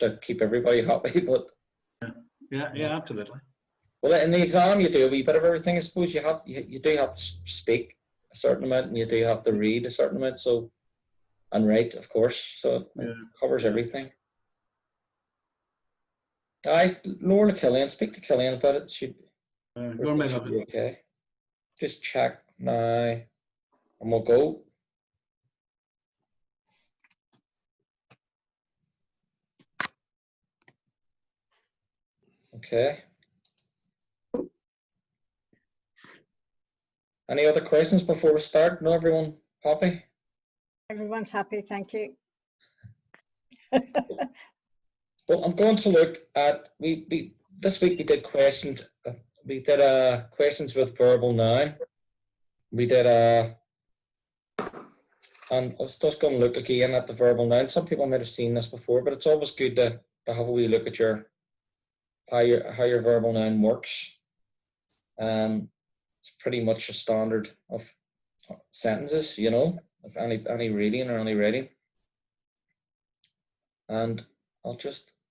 to keep everybody happy. But yeah, absolutely. Well, in the exam you do a wee bit of everything. I suppose you do have to speak a certain amount, and you do have to read a certain amount. So, and write, of course. So it covers everything. Laura Killian, speak to Killian about it. Should be okay. Just check now, and we'll go. Okay. Any other questions before we start? No, everyone happy? Everyone's happy, thank you. Well, I'm going to look at this week we did questions. We did questions with verbal noun. We did and I was just going to look again at the verbal noun. Some people might have seen this before, but it's always good to have a wee look at how your verbal noun works. It's pretty much a standard of sentences, you know, of any reading or any writing. And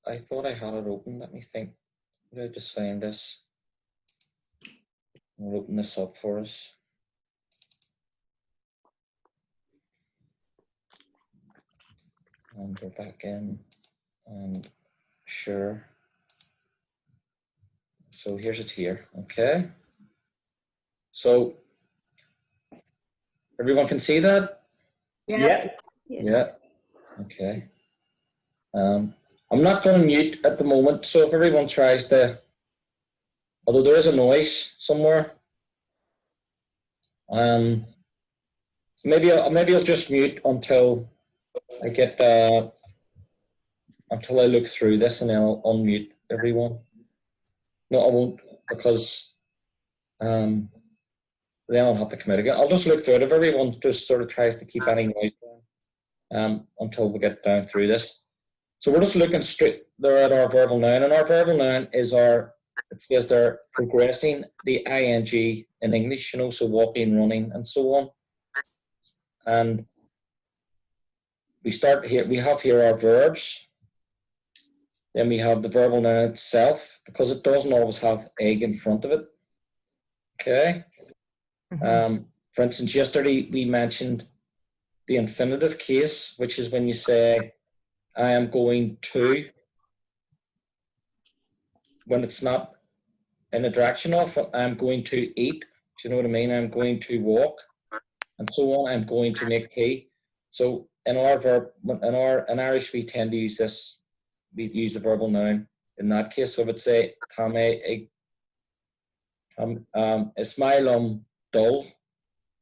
I thought I had it open. Let me think. Let me just find this. I'll open this up for us. And go back in and sure. So here's it here, okay? So everyone can see that? Yeah. Yes. Yeah. Okay. I'm not going to mute at the moment, so if everyone tries to, although there is a noise somewhere, maybe I'll just mute until I get until I look through this, and then I'll unmute everyone. No, I won't, because then I'll have to come out again. I'll just look through it. If everyone just sort of tries to keep any noise down until we get down through this. So we're just looking straight there at our verbal noun, and our verbal noun is it says they're progressing the ing in English, you know, so walking, running, and so on. And we start here, we have here our verbs. Then we have the verbal noun itself, because it doesn't always have egg in front of it. Okay. For instance, yesterday we mentioned the infinitive case, which is when you say, I am going to, when it's not in the direction of, I'm going to eat. Do you know what I mean? I'm going to walk, and so on. I'm going to make tea. So in our verb, in Irish, we tend to use this. We use the verbal noun in that case. So I would say, Ismail dull.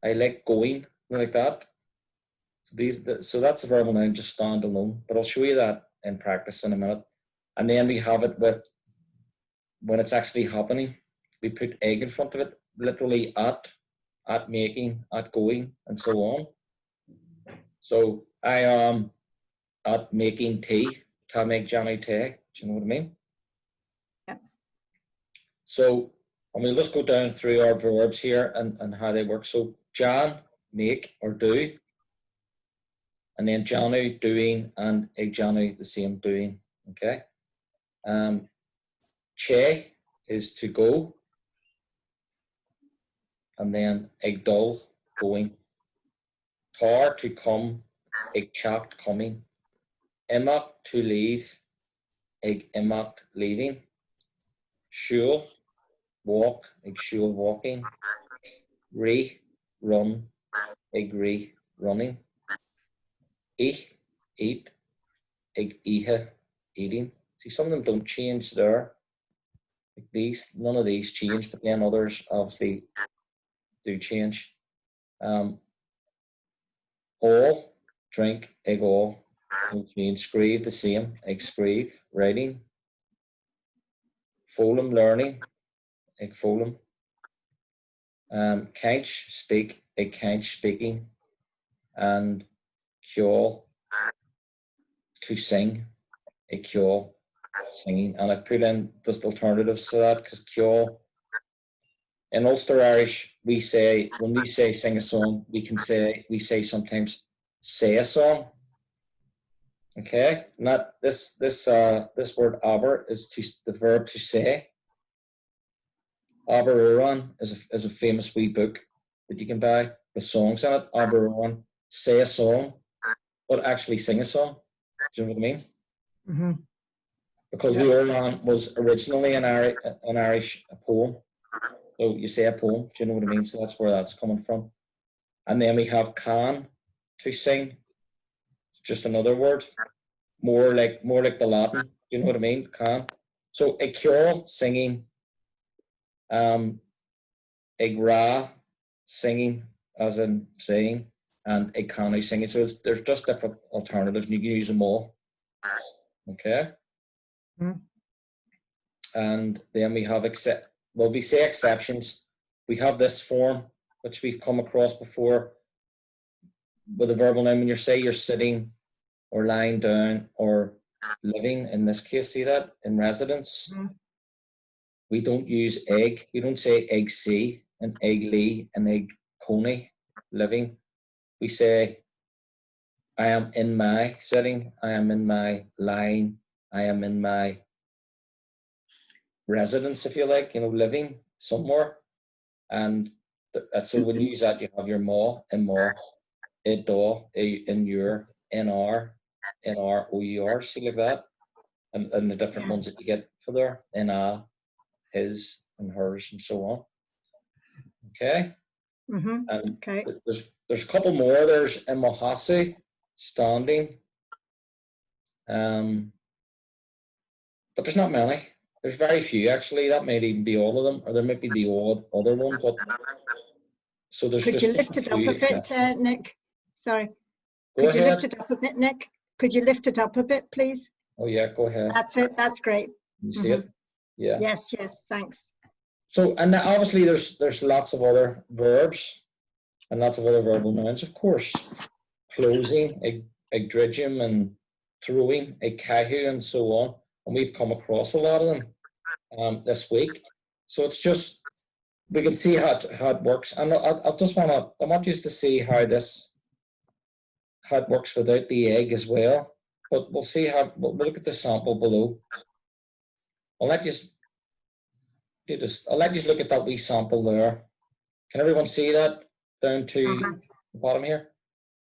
I like going, like that. So that's the verbal noun, just stand alone. But I'll show you that in practice in a minute. And then we have it with when it's actually happening. We put egg in front of it, literally at making, at going, and so on. So I am at making tea. To make Johnny tea. Do you know what I mean? Yeah. So, and we'll just go down through our verbs here and how they work. So Jan, make or do. And then Janu, doing, and Janu, the same, doing. Okay. Che is to go. And then Egdol, going. Tar, to come. Egchacht, coming. Imak, to leave. Imacht, leaving. Shul, walk. Shul, walking. Re, run. Re, running. Ich, eat. Ihe, eating. See, some of them don't change there. Like these, none of these change, but then others obviously do change. All, drink, all. Change. Screeve, the same. Screeve, writing. Folum, learning. Folum. Couch, speak. Couch, speaking. And call, to sing. Call, singing. And I put in just alternatives to that, because call, in Ulster Irish, we say, when we say sing a song, we say sometimes say a song. Okay, not this word aber is the verb to say. Aber is a famous wee book that you can buy with songs in it. Aber say a song, but actually sing a song. Do you know what I mean? Mm-hmm. Because the Oran was originally an Irish poem. So you say a poem, do you know what I mean? So that's where that's coming from. And then we have can, to sing. It's just another word. More like the Latin, you know what I mean? Can. So a carol, singing, a gra, singing, as in saying, and a canu, singing. So there's just different alternatives, and you can use them all. Okay? Mm. And then we have we say exceptions. We have this form, which we've come across before, with a verbal noun when you're sitting or lying down or living. In this case, see that in residence. Mm. We don't use egg. We don't say egg see and egg lee and egg coney living. We say I am in my sitting, I am in my lying, I am in my residence, if you like, living somewhere. And so when you use that, you have your ma, in ma, it do, in your, in our, our, see like that. And the different ones that you get for there, in his and hers and so on. Okay. Mm-hmm. And Okay. there's a couple more. There's imahasi, standing. But there's not many. There's very few actually. That might even be all of them, or there might be the odd other one. But so there's Could just you lift it up a bit, Nick? Sorry. Go Could you ahead. lift it up a bit, Nick? Could you lift it up a bit, please? Oh yeah, go ahead. That's it. That's great. You see it? Yeah. Yes. Thanks. So, and obviously there's lots of other verbs and lots of other verbal nouns, of course. Closing, egdrigium, and throwing, a kahu, and so on. And we've come across a lot of them this week. So it's just, we can see how it works. And I want you to see how it works without the egg as well. But we'll see we'll look at the sample below. I'll let you look at that wee sample there. Can everyone see that down to the bottom here?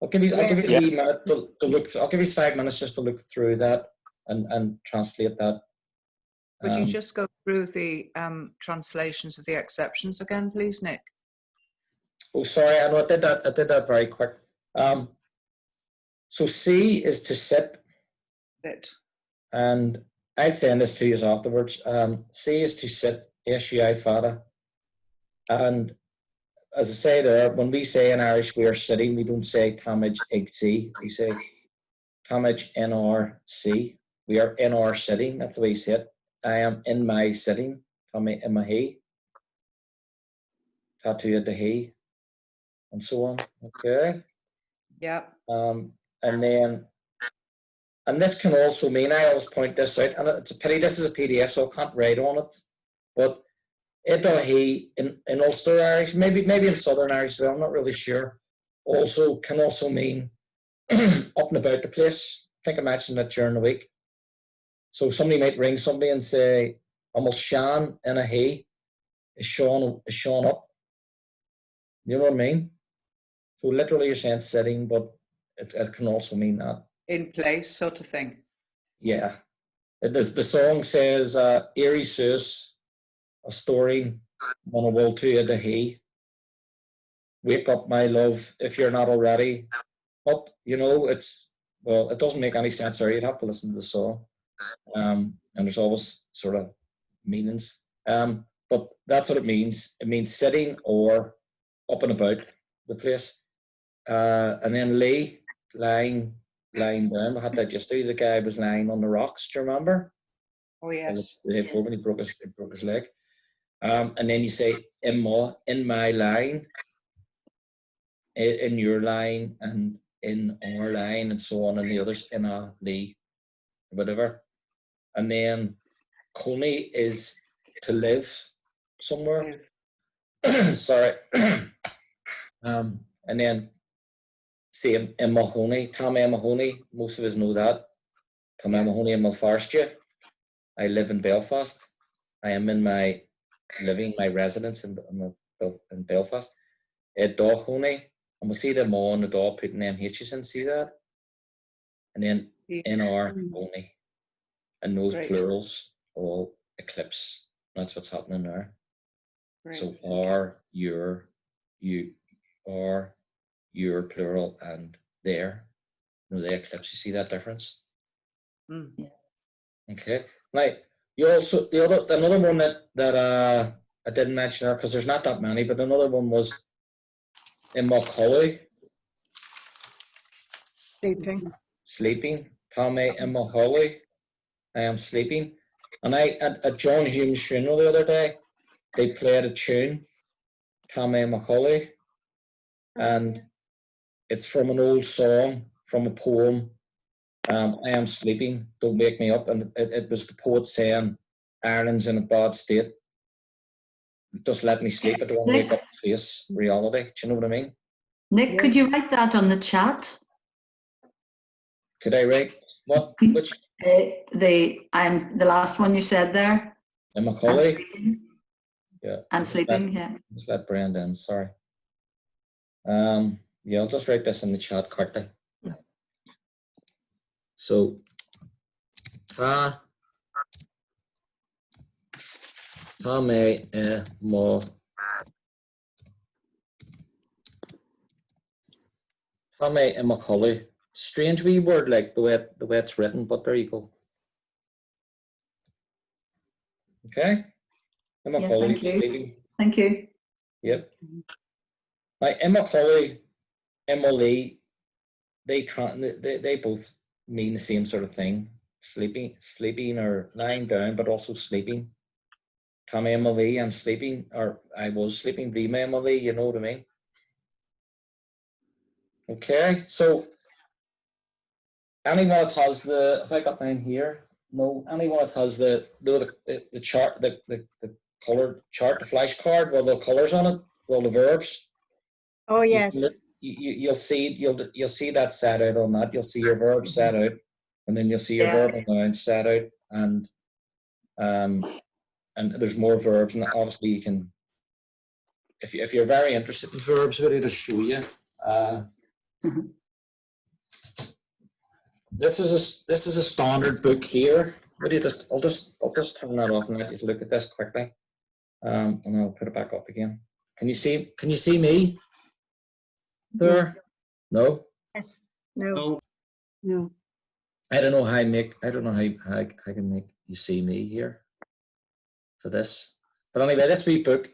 I'll give you a wee minute to look through. I'll give you 5 minutes just to look through that and translate that. Would you just go through the translations of the exceptions again, please, Nick? Oh, sorry, I know I did that very quick. So C is to sit. Sit. And I'll send this to you afterwards. C is to sit, S-U-I fada. And as I say there, when we say in Irish we are sitting, we don't say tamage ig C. We say tamage NRC. We are in our sitting. That's the way you say it. I am in my sitting. Tammy in my he. Tattoo at the he. And so on. Okay. Yeah. And this can also mean, I always point this out, and it's a pity this is a PDF, so I can't write on it. But it or he in Ulster Irish, maybe in Southern Irish, so I'm not really sure. Also can also mean up and about the place. I think I mentioned that during the week. So somebody might ring somebody and say, almost Sean in a he, is Sean up. You know what I mean? So literally you're saying sitting, but it can also mean that. In place, sort of thing. Yeah. The song says, Eerie Sus, a story on a wall to the he. Wake up, my love, if you're not already up. It doesn't make any sense there. You'd have to listen to the song. And there's always sort of meanings. But that's what it means. It means sitting or up and about the place. And then lying down. I had that just do. The guy was lying on the rocks. Do you remember? Oh yes. The day before when he broke his leg. And then you say in my line, in your line, and in our line, and so on, and the others in a lee, whatever. And then coney is to live somewhere. Sorry. And then say in Mahoney, Tommy Mahoney, most of us know that. Tá mé honey in Malfarste. I live in Belfast. I am in my residence in Belfast. Dog honey. And we'll see them all on the dog putting MHs in, see that? And then NR only. And those Great. plurals all eclipse. That's what's happening there. Great. So our, your, you, our, your plural, and their. No, they eclipse. You see that difference? Mm. Okay. Now, you also another one that I didn't mention there because there's not that many, but another one was in Macaulay. Sleeping. Tommy in Macaulay. I am sleeping. And at John Hume's funeral the other day, they played a tune, Tommy Macaulay, and it's from an old song, from a poem. I am sleeping, don't wake me up. And it was the poet saying, Ireland's in a bad state. Just let me sleep. I don't want to wake up and face reality. Do you know what I mean? Nick, could you write that on the chat? Could I write what? Which? The last one you said there. In Macaulay? Yeah. And sleeping, yeah. Just let Brenda in, sorry. Yeah, I'll just write this in the chat quickly. So, Tá mé mo Tá mé Macaulay. Strange wee word, like the way it's written, but there you go. Okay. Macaulay, thank you. sleeping. Thank you. Yep. Like Macaulay, Emily, they both mean the same sort of thing. Sleeping or lying down, but also sleeping. Tommy Emily, I'm sleeping, or I was sleeping. Vima Emily, you know what I mean? Okay, so anyone that has the, if I got down here, no, anyone that has the chart, the colored chart, the flashcard with the colors on it, with all the verbs. Oh yes. You'll see that set out on that. You'll see your verb set out, and then you'll see your verb and noun set out, and there's more verbs, and obviously you can, if you're very interested in verbs, I'm going to show you. This is a standard book here. I'll just turn that off and let you look at this quickly, and I'll put it back up again. Can you see me there? No. Yes. No. No. I don't know how I can make you see me here for this. But anyway, this wee book,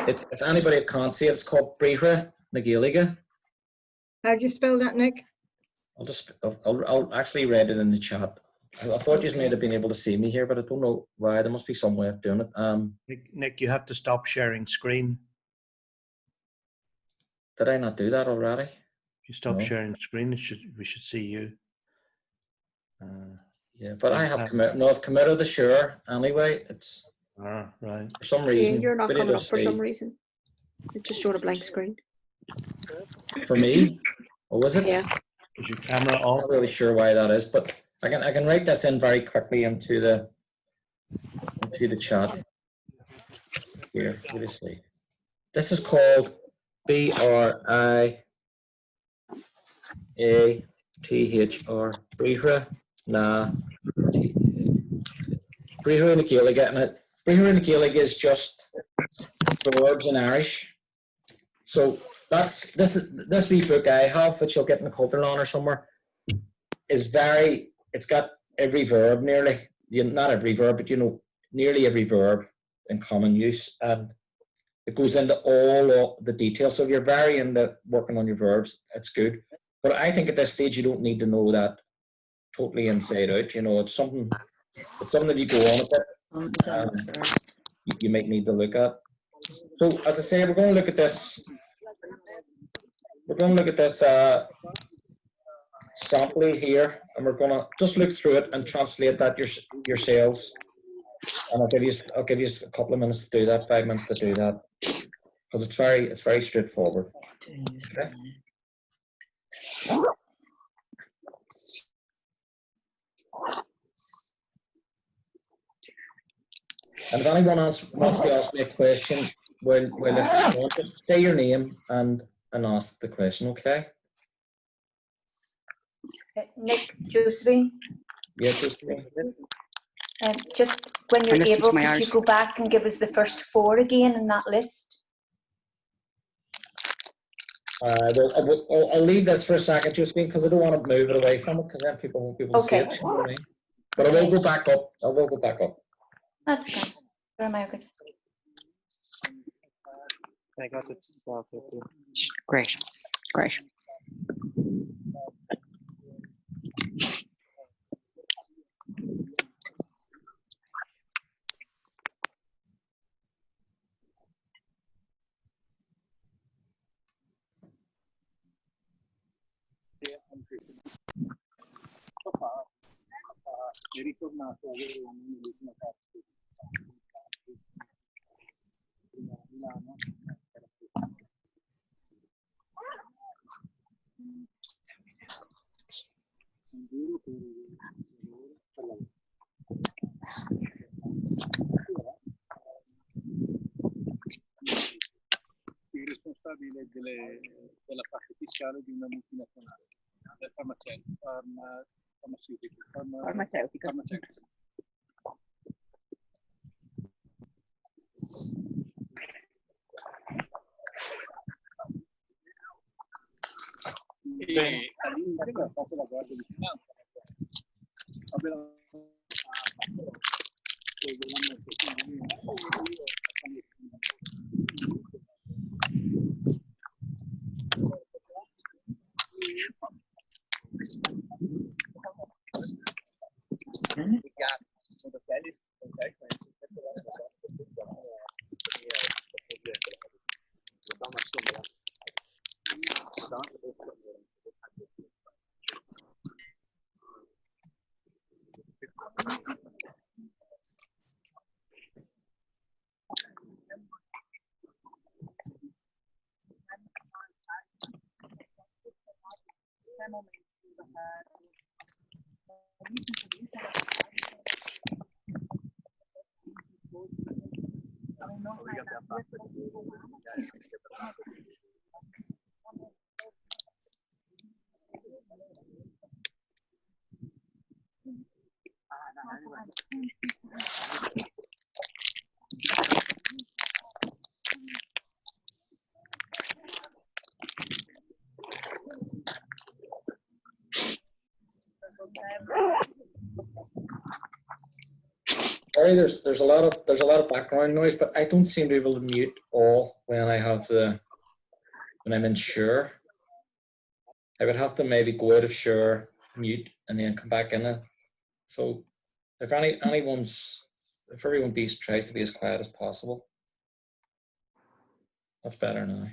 it's, if anybody can't see it, it's called Brithre na Gaeilge. How do you spell that, Nick? I'll actually read it in the chat. I thought you might have been able to see me here, but I don't know why. There must be some way of doing it. Nick, you have to stop sharing screen. Did I not do that already? If you stop No. sharing screen, we should see you. Yeah, but I have committed. No, I've committed to share anyway. It's right. for some reason. You're not but coming it'll up for some stay. reason. It just showed a blank screen. For me, or was it? Yeah. Is your camera I'm off? not really sure why that is, but I can write this in very quickly into the chat. Here, let me see. This is called BRIATHR, Brithre na Gaeilge, and Brithre na Gaeilge is just verbs in Irish. So that's this wee book I have, which you'll get in the Culture Lawn or somewhere, is it's got every verb nearly, not every verb, but nearly every verb in common use, and it goes into all the details. So if you're very into working on your verbs, it's good. But I think at this stage you don't need to know that totally inside out. It's something that you go on a bit. You might need to look at. So as I say, we're going to look at this. We're going to look at this sample here, and we're going to just look through it and translate that yourselves. And I'll give you a couple of minutes to do that, 5 minutes to do that, because it's very straightforward. Okay. And if anyone else wants to ask me a question, well, listen, just say your name and ask the question, okay? Nick, Josephine, Yeah, just just when you're messaged able, my could you Irish. go back and give us the first 4 again in that list? I'll leave this for a second, just because I don't want to move it away from it, because then people won't be able to see Okay. it. You know what I mean? But I will go back up. I will go back up. That's good. Where am I? Okay. I got it. Great. Great. Il responsabile della parte fiscale di una multinazionale, del farmaceutico. E all'inizio ha fatto la guardia di finanza. Sorry, there's a lot of background noise, but I don't seem to be able to mute all when I'm in Sure. I would have to maybe go out of Sure, mute, and then come back in it. So if everyone tries to be as quiet as possible. That's better now.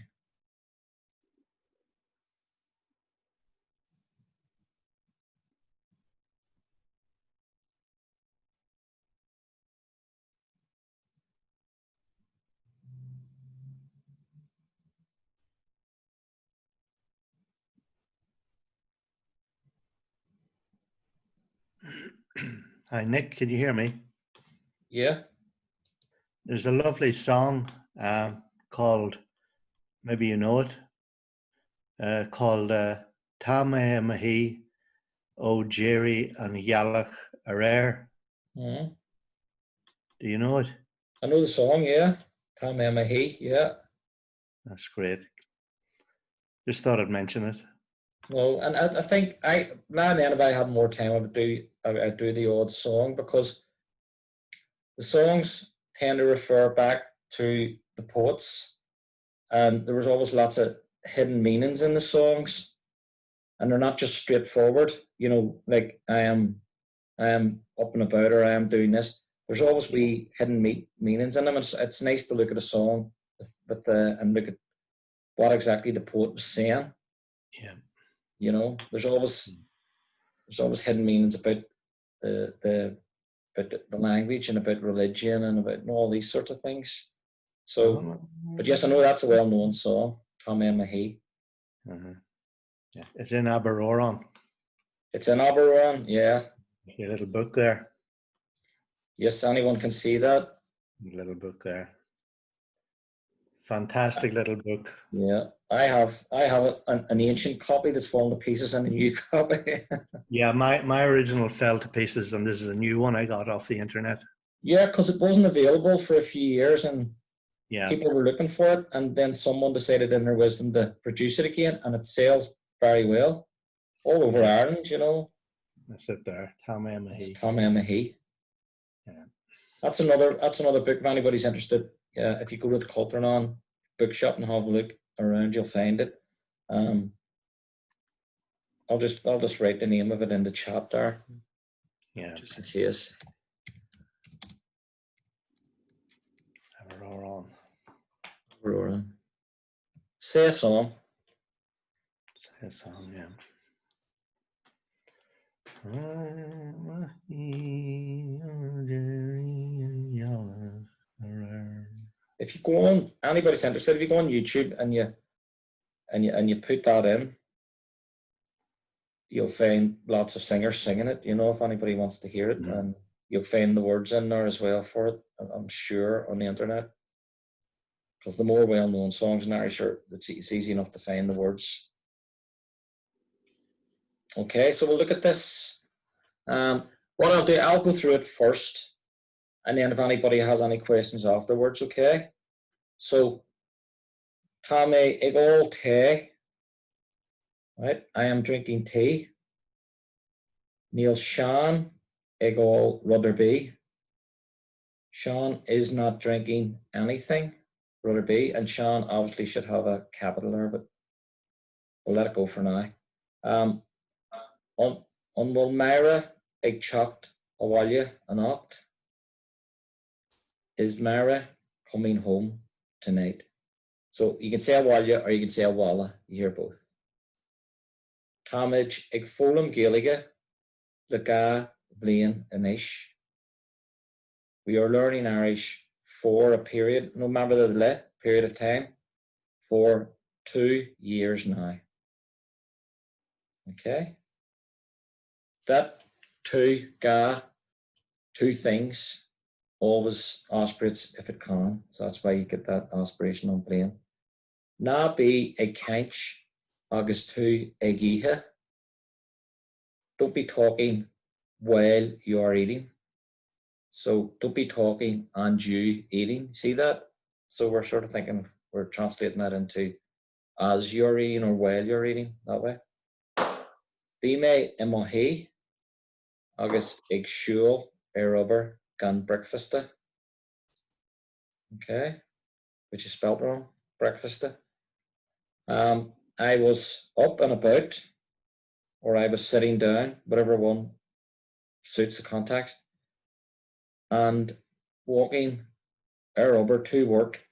Hi, Nick, can you hear me? Yeah. There's a lovely song called, maybe you know it, called Tá mé Mahí ó Jerry and Yalach Arer. Mm-hmm. Do you know it? I know the song, yeah. Tá mé Mahí, yeah. That's great. Just thought I'd mention it. No, and I think now and then if I had more time, I'd do the odd song, because the songs tend to refer back to the poets, and there was always lots of hidden meanings in the songs, and they're not just straightforward. You know, like I am up and about, or I am doing this. There's always wee hidden meanings in them. It's nice to look at a song and look at what exactly the poet was saying. Yeah. You know, there's always hidden meanings about the language and about religion and about all these sorts of things. So, but yes, I know that's a well-known song, Tá mé Mahí. Yeah, it's in Aberoran. It's in Aberoran, yeah. Your little book there. Yes, anyone can see that. Little book there. Fantastic little book. Yeah, I have an ancient copy that's fallen to pieces and a new copy. Yeah, my original fell to pieces, and this is a new one I got off the internet. Yeah, because it wasn't available for a few years and Yeah, people were looking for it, and then someone decided in their wisdom to produce it again, and it sells very well all over Yeah. Ireland, you know. that's it there. Tom It's Mahee. Tom Mahee. Yeah. That's another book if anybody's interested. Yeah, if you go to the Cultranon bookshop and have a look around, you'll find it. I'll just write the name of it in the chat there, Yeah. just in case. We're all on. Aurora. Say a song. Say a song, yeah. If you go on, anybody's interested, if you go on YouTube and you put that in, you'll find lots of singers singing it, you know, if anybody wants to hear it. Mhm. And you'll find the words in there as well for it, I'm sure, on the internet. Because the more well-known songs in Irish, it's easy enough to find the words. Okay, so we'll look at this. What I'll do, I'll go through it first, and then if anybody has any questions afterwards, okay? So, Tommy, igol tea. Right, I am drinking tea. Neil Sean, igol Rutherby. Sean is not drinking anything, Rutherby, and Sean obviously should have a capital there, but we'll let it go for now. On Mulmira, ag chocht awalya anocht. Is Mara coming home tonight? So you can say awalya or you can say awala. You hear both. Tamage ag folum gaelige lega vlian anish. We are learning Irish for a period, no matter the period of time, for 2 years now. Okay? That two things, always aspirates if it can. So that's why you get that aspiration on brain. Na be a kench agus tu a giha. Don't be talking while you are eating. So don't be talking and you eating. See that? So we're sort of thinking, we're translating that into as you're eating or while you're eating, that way. Dime imohi agus ag siúl rubber gan breakfasta. Okay, which is spelled wrong, breakfasta. I was up and about, or I was sitting down, whatever one suits the context, and walking rubber to work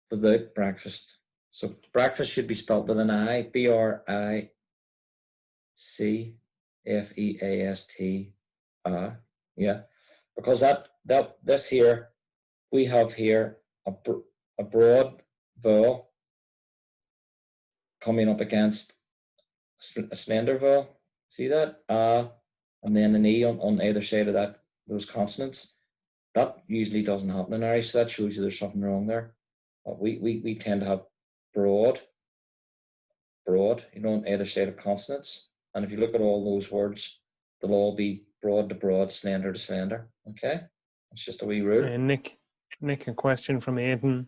without breakfast. So breakfast should be spelled with an I, BRICFEAST. Yeah, because this here, we have here a broad vowel coming up against a slender vowel. See that? And then an E on either side of that, those consonants. That usually doesn't happen in Irish, so that shows you there's something wrong there. We tend to have broad, you know, on either side of consonants. And if you look at all those words, they'll all be broad to broad, slender to slender. Okay? It's just a wee rule. And Nick, a question from Aidan.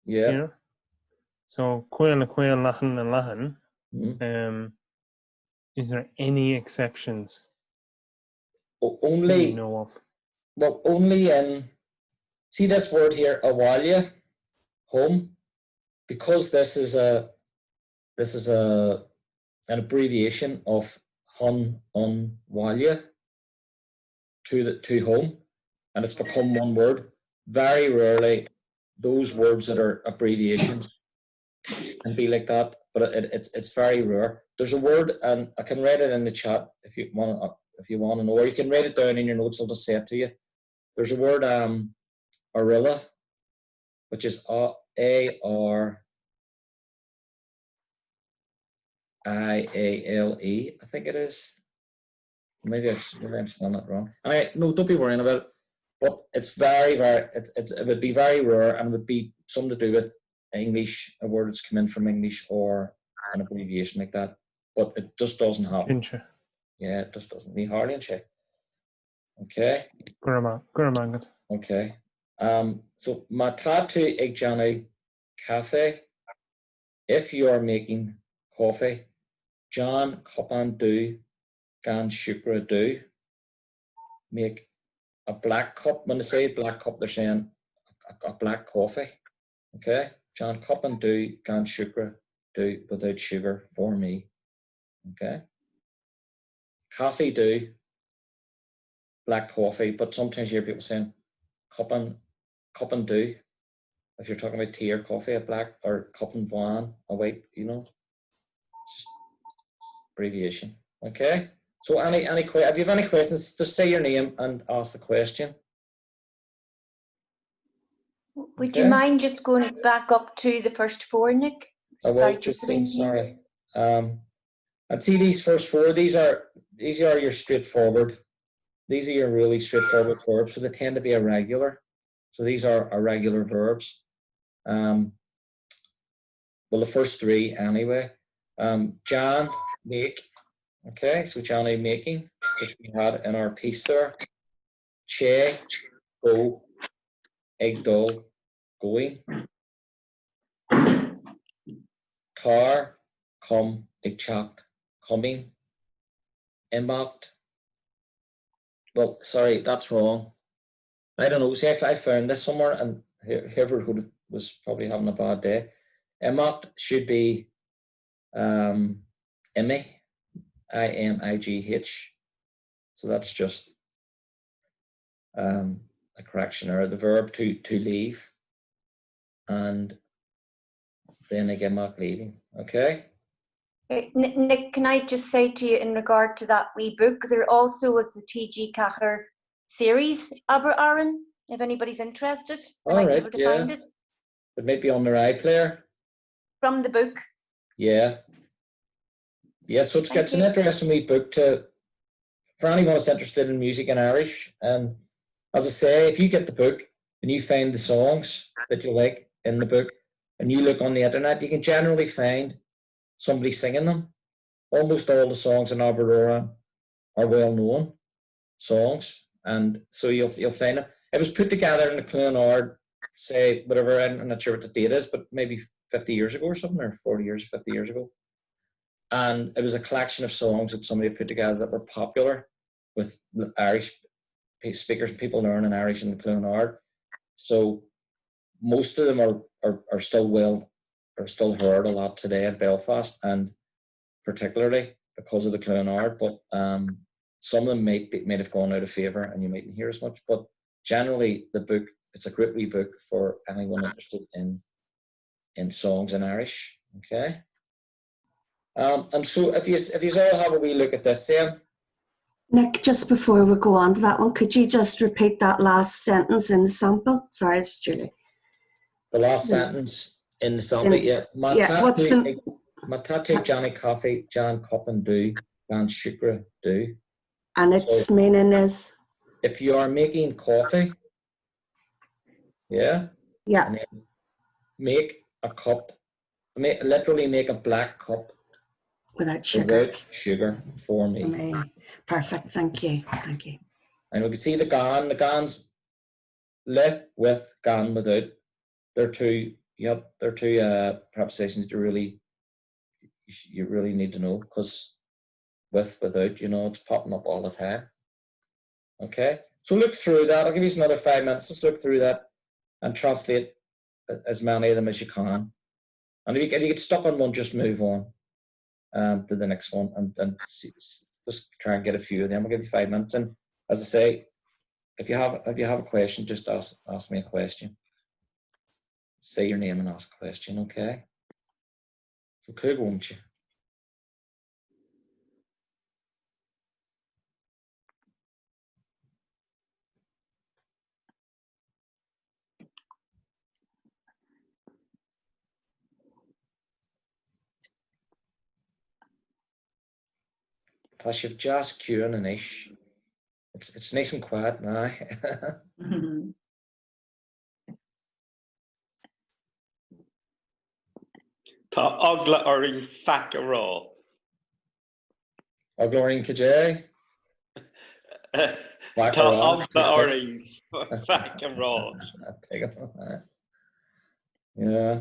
Yeah. Here. So, quail, lahan, and lahan. Mm-hmm. Is there any exceptions Only, that you know of? well, only in, see this word here, awalya, home, because this is an abbreviation of hun on walya to home, and it's become one word. Very rarely those words that are abbreviations can be like that, but it's very rare. There's a word, and I can write it in the chat if you want to know, or you can write it down in your notes. I'll just say it to you. There's a word, arilla, which is ARIALE, I think it is. Maybe I'm spelling it wrong. No, don't be worrying about it. but it's it would be very rare, and it would be something to do with English, a word that's come in from English or an abbreviation like that. But it just doesn't happen. Kinse. Yeah, it just doesn't. Me hardly and check. Okay. Gurmangad. Okay. So my tattoo Igjanu cafe. If you are making coffee, John Copan do Gan Shukra do. Make a black cup. When they say black cup, they're saying a black coffee. Okay. John Copan do Gan Shukra do without sugar for me. Okay. Coffee do black coffee, but sometimes you hear people saying cup and do. If you're talking about tea or coffee, a black, or cup and boan, a white, you know, it's just abbreviation. Okay. So if you have any questions, just say your name and ask the question. Would Okay. you mind just going back up to the first four, Nick? I will, Justine, sorry. And see these first four, these are your straightforward. These are your really straightforward verbs, so they tend to be irregular. So these are irregular verbs. Well, the first three anyway. Jan, make. Okay, so Johnny making, which we had in our piece there. Che, go. Egg dog, going. Tar, come. Egg chopped, coming. Impact. Well, sorry, that's wrong. I don't know. See, if I found this somewhere, and whoever who was probably having a bad day. Impact should be Immy, IMIGH. So that's just a correction error. The verb to leave, and then again, Impact leaving. Okay. Nick, can I just say to you in regard to that wee book, there also was the TG Cacher series, Aber Aaron, if anybody's interested. They might be able to find it. It might be on their iPlayer. From the book. Yeah. Yeah, so it's an interesting wee book for anyone that's interested in music in Irish. And as I say, if you get the book and you find the songs that you like in the book and you look on the internet, you can generally find somebody singing them. Almost all the songs in Aberora are well-known songs, and so you'll find them. It was put together in the Clonard, say, whatever, I'm not sure what the date is, but maybe 50 years ago or something, or 40 years, 50 years ago. And it was a collection of songs that somebody put together that were popular with Irish speakers and people learning Irish in the Clonard. So most of them are still heard a lot today in Belfast, and particularly because of the Clonard, but some of them might have gone out of favour and you mightn't hear as much. But generally, the book, it's a great wee book for anyone interested in songs in Irish. Okay. And so if you all have a wee look at this then. Nick, just before we go on to that one, could you just repeat that last sentence in the sample? Sorry, it's Julie. The last sentence in the sample, yeah. My tattoo, Johnny Coffee, John Cup and do, John Shukra do. And its meaning is? If you are making coffee, yeah? Yeah. And then make a cup, literally make a black cup. Without sugar. Without sugar for me. Perfect, thank you, thank you. And we can see the Gan's le with, Gan without. They're two prepositions you really need to know, because without, it's popping up all the time. Okay, so look through that. I'll give you another 5 minutes. Just look through that and translate as many of them as you can. And if you get stuck on one, just move on to the next one and just try and get a few of them. I'll give you 5 minutes. And as I say, if you have a question, just ask me a question. Say your name and ask a question, okay? So could, won't you? Tá sibh just queuing in ish. It's nice and quiet now. Tá ogla oring fac a raw. Ogloring Kajay. Tá ogla oring fac a raw. Take it from that. Yeah.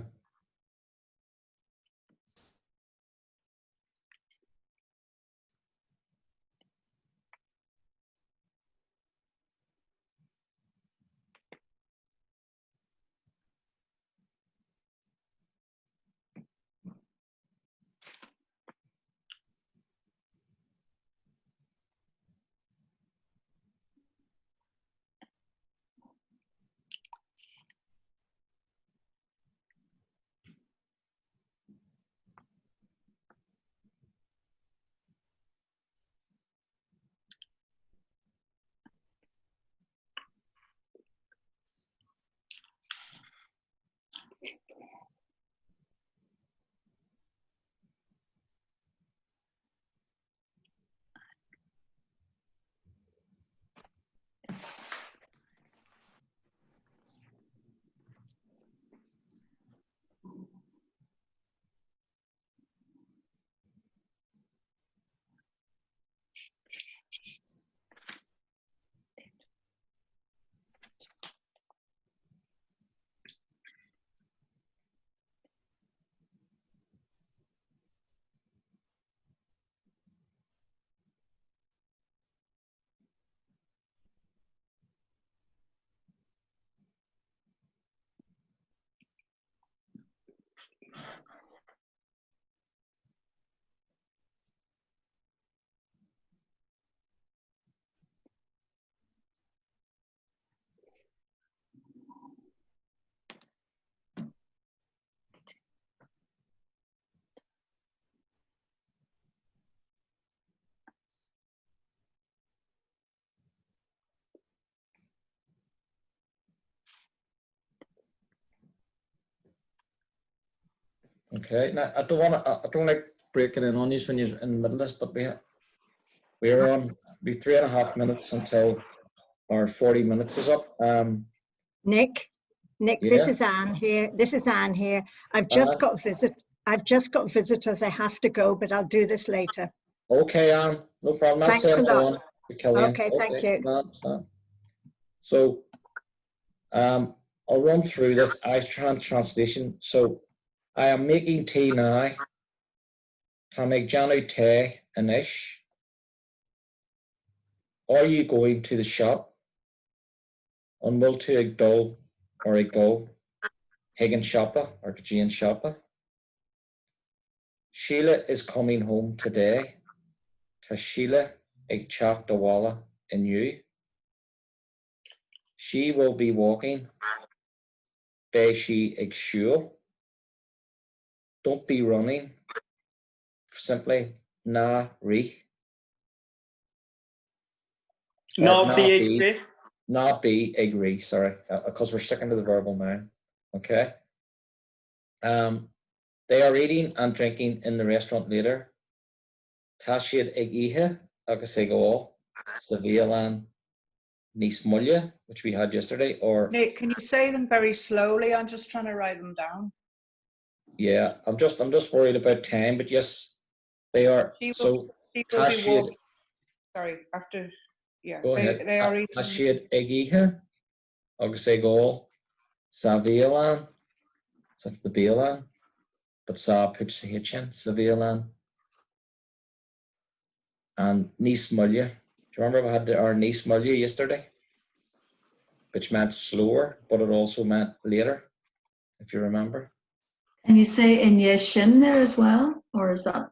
Okay. Now I don't like breaking in on you when you're in the middle of this, but we're on 3.5 minutes until our 40 minutes is up. Nick, Yeah. this is Anne here. This is Anne here. I've just got visitors. I have to go, but I'll do this later. Okay, Anne. No problem. Thanks a lot. Okay, thank you. Stop. So, I'll run through this translation. So, I am making tea now. Ta make Janu te anish. Are you going to the shop? On will to ag dul or ag go? Hagen shoppa or Kajian shoppa? Sheila is coming home today. Ta Sheila ag chak dawala in you. She will be walking. Day she ag shul. Don't be running. Simply na re. Not be agree, sorry, because we're sticking to the verbal now. Okay. They are eating and drinking in the restaurant later. Tashid egihe agasego Savialan Nismulya, which we had yesterday, or Nick, can you say them very slowly? I'm just trying to write them down. yeah, I'm just worried about time, but yes, they are. She so be walking. Sorry, after. Yeah, go ahead. They are eating. Tashid egihe agasego Savialan. So that's the Baalan, but Sa puts the H in, Savialan. And Nismulya. Do you remember we had our Nismulya yesterday? Which meant slower, but it also meant later, if you remember. Can you say in Yeshin there as well? Or is that?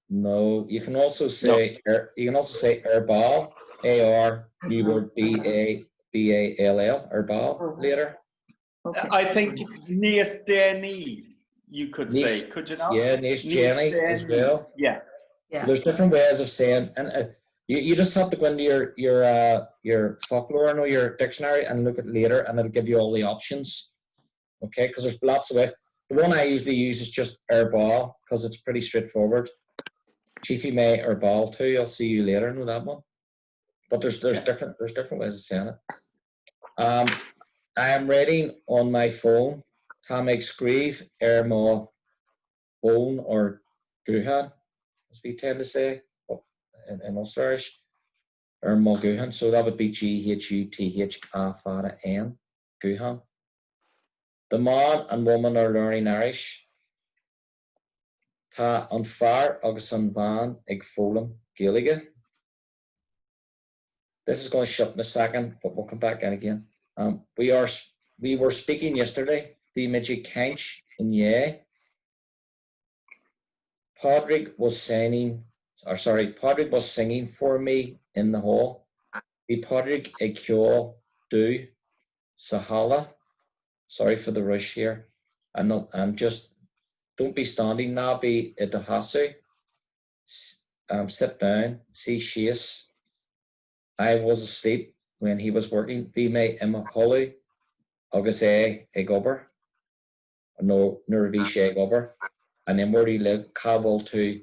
No, you can also say Erbal, A-R, new word B-A-B-A-L-L, Erbal, later. Okay. I think Nias Deni, you could say, could you not? Yeah, Nias Jenny as well. Yeah. So there's different ways of saying, and you just have to go into your folklore or your dictionary and look at later, and it'll give you all the options. Okay, because there's lots of it. The one I usually use is just Erbal because it's pretty straightforward. Chiefy May Erbal too. I'll see you later. Know that one. But there's different ways of saying it. I am reading on my phone. Tá ag scríb má bone or guhan, as we tend to say in Ulster-Irish, or má guhan. So that would be G-H-U-T-H-A-N, guhan. The man and woman are learning Irish. Tá an fear agus an bhean ag fólam Gaeilge. This is going to shut in a second, but we'll come back in again. We were speaking yesterday. The Midget Kench in Padraig was singing for me in the hall. The Padraig ag ceol do Sahala. Sorry for the rush here. I'm just, don't be standing now, be at the hasu. Sit down, see sheas. I was asleep when he was working. Bhí mé imacholu agus ag obair. No, nor bhí sé ag obair. And then where he lived, cabal to